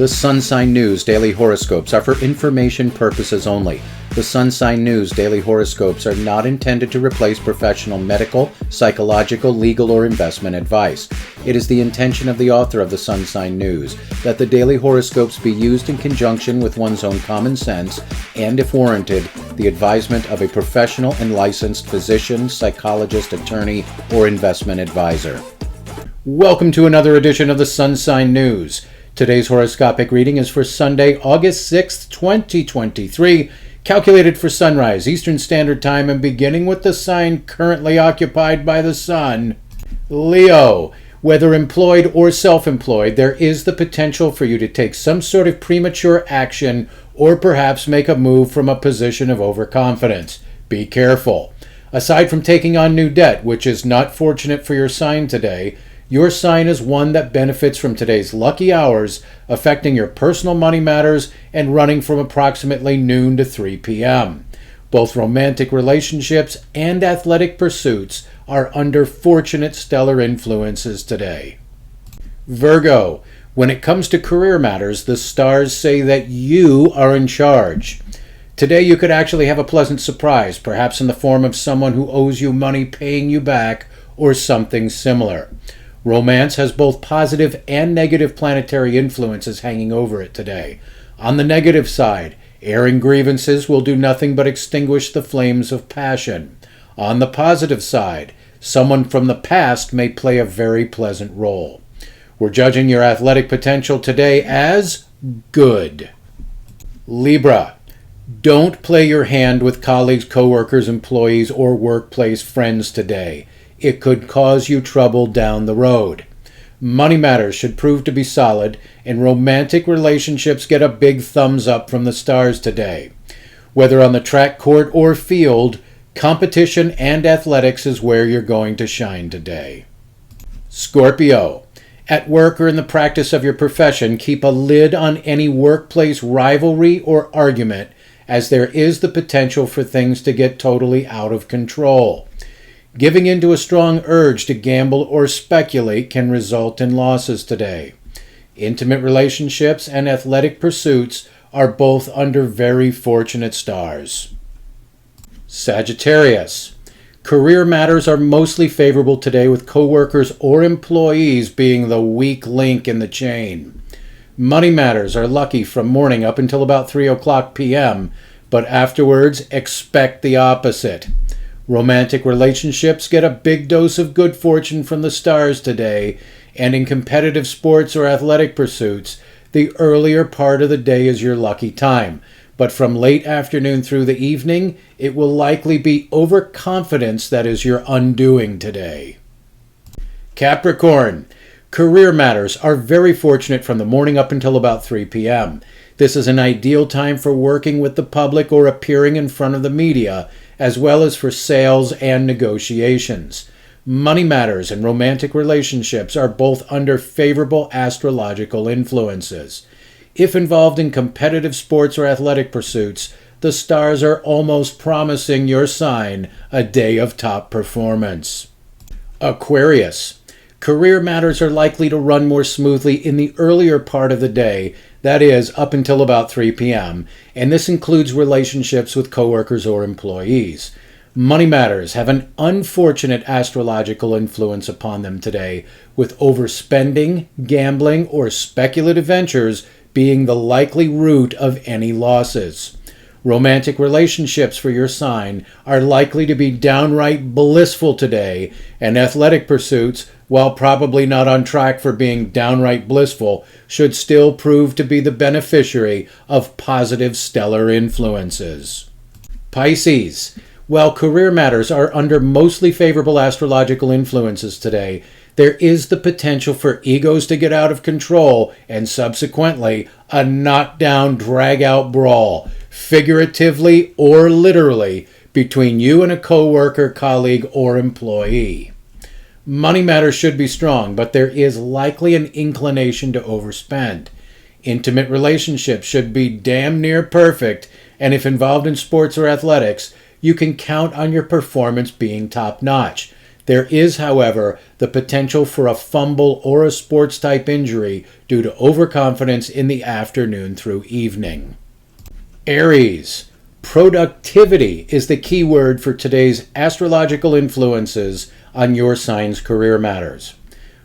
The Sun Sign News Daily Horoscopes are for information purposes only. The Sun Sign News Daily Horoscopes are not intended to replace professional medical, psychological, legal, or investment advice. It is the intention of the author of the Sun Sign News that the daily horoscopes be used in conjunction with one's own common sense and, if warranted, the advisement of a professional and licensed physician, psychologist, attorney, or investment advisor. Welcome to another edition of the Sun Sign News. Today's horoscopic reading is for Sunday, August 6th, 2023, calculated for sunrise, Eastern Standard Time, and beginning with the sign currently occupied by the sun, Leo. Whether employed or self-employed, there is the potential for you to take some sort of premature action or perhaps make a move from a position of overconfidence. Be careful. Aside from taking on new debt, which is not fortunate for your sign today, your sign is one that benefits from today's lucky hours, affecting your personal money matters and running from approximately noon to 3 p.m. Both romantic relationships and athletic pursuits are under fortunate stellar influences today. Virgo, when it comes to career matters, the stars say that you are in charge. Today you could actually have a pleasant surprise, perhaps in the form of someone who owes you money paying you back or something similar. Romance has both positive and negative planetary influences hanging over it today. On the negative side, airing grievances will do nothing but extinguish the flames of passion. On the positive side, someone from the past may play a very pleasant role. We're judging your athletic potential today as good. Libra, don't play your hand with colleagues, coworkers, employees, or workplace friends today. It could cause you trouble down the road. Money matters should prove to be solid, and romantic relationships get a big thumbs up from the stars today. Whether on the track, court, or field, competition and athletics is where you're going to shine today. Scorpio, at work or in the practice of your profession, keep a lid on any workplace rivalry or argument, as there is the potential for things to get totally out of control. Giving in to a strong urge to gamble or speculate can result in losses today. Intimate relationships and athletic pursuits are both under very fortunate stars. Sagittarius, career matters are mostly favorable today, with coworkers or employees being the weak link in the chain. Money matters are lucky from morning up until about 3 o'clock p.m., but afterwards expect the opposite. Romantic relationships get a big dose of good fortune from the stars today, and in competitive sports or athletic pursuits, the earlier part of the day is your lucky time. But from late afternoon through the evening, it will likely be overconfidence that is your undoing today. Capricorn, career matters are very fortunate from the morning up until about 3 p.m. This is an ideal time for working with the public or appearing in front of the media, as well as for sales and negotiations. Money matters and romantic relationships are both under favorable astrological influences. If involved in competitive sports or athletic pursuits, the stars are almost promising your sign a day of top performance. Aquarius, career matters are likely to run more smoothly in the earlier part of the day, that is, up until about 3 p.m., and this includes relationships with coworkers or employees. Money matters have an unfortunate astrological influence upon them today, with overspending, gambling, or speculative ventures being the likely root of any losses. Romantic relationships for your sign are likely to be downright blissful today, and athletic pursuits, while probably not on track for being downright blissful, should still prove to be the beneficiary of positive stellar influences. Pisces, while career matters are under mostly favorable astrological influences today, there is the potential for egos to get out of control and subsequently a knockdown, drag-out brawl, figuratively or literally, between you and a coworker, colleague, or employee. Money matters should be strong, but there is likely an inclination to overspend. Intimate relationships should be damn near perfect, and if involved in sports or athletics, you can count on your performance being top-notch. There is, however, the potential for a fumble or a sports-type injury due to overconfidence in the afternoon through evening. Aries. Productivity is the key word for today's astrological influences on your sign's career matters.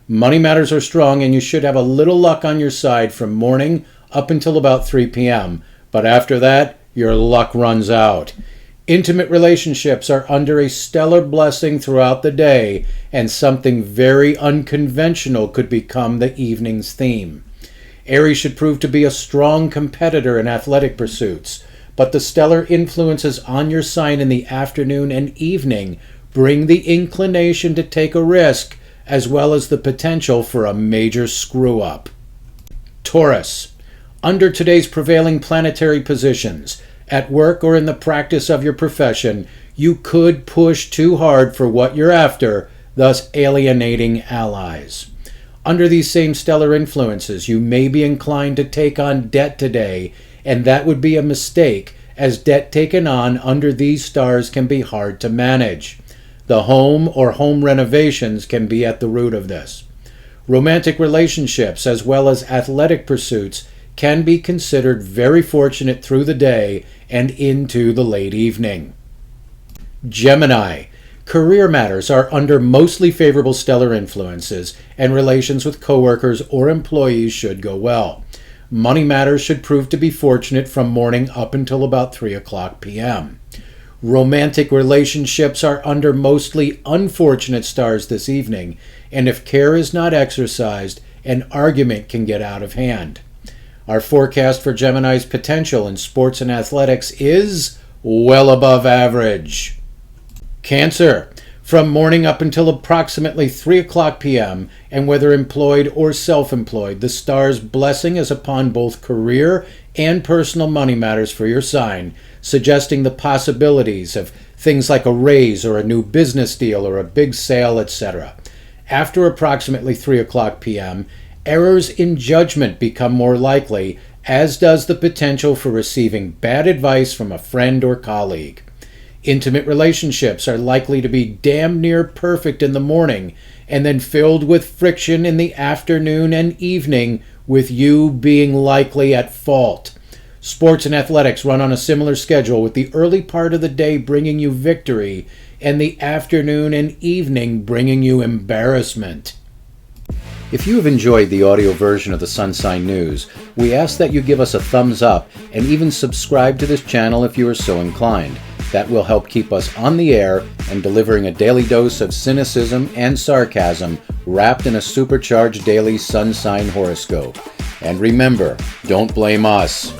Money matters are strong, and you should have a little luck on your side from morning up until about 3 p.m., but after that, your luck runs out. Intimate relationships are under a stellar blessing throughout the day, and something very unconventional could become the evening's theme. Aries should prove to be a strong competitor in athletic pursuits, but the stellar influences on your sign in the afternoon and evening bring the inclination to take a risk, as well as the potential for a major screw-up. Taurus. Under today's prevailing planetary positions, at work or in the practice of your profession, you could push too hard for what you're after, thus alienating allies. Under these same stellar influences, you may be inclined to take on debt today, and that would be a mistake, as debt taken on under these stars can be hard to manage. The home or home renovations can be at the root of this. Romantic relationships as well as athletic pursuits can be considered very fortunate through the day and into the late evening. Gemini. Career matters are under mostly favorable stellar influences, and relations with coworkers or employees should go well. Money matters should prove to be fortunate from morning up until about 3 o'clock p.m. Romantic relationships are under mostly unfortunate stars this evening, and if care is not exercised, an argument can get out of hand. Our forecast for Gemini's potential in sports and athletics is well above average. Cancer. From morning up until approximately 3 o'clock p.m., and whether employed or self-employed, the star's blessing is upon both career and personal money matters for your sign, suggesting the possibilities of things like a raise or a new business deal or a big sale, etc. After approximately 3 o'clock p.m., errors in judgment become more likely, as does the potential for receiving bad advice from a friend or colleague. Intimate relationships are likely to be damn near perfect in the morning, and then filled with friction in the afternoon and evening, with you being likely at fault. Sports and athletics run on a similar schedule, with the early part of the day bringing you victory, and the afternoon and evening bringing you embarrassment. If you have enjoyed the audio version of the Sun Sign News, we ask that you give us a thumbs up and even subscribe to this channel if you are so inclined. That will help keep us on the air and delivering a daily dose of cynicism and sarcasm wrapped in a supercharged daily sun sign horoscope. And remember, don't blame us.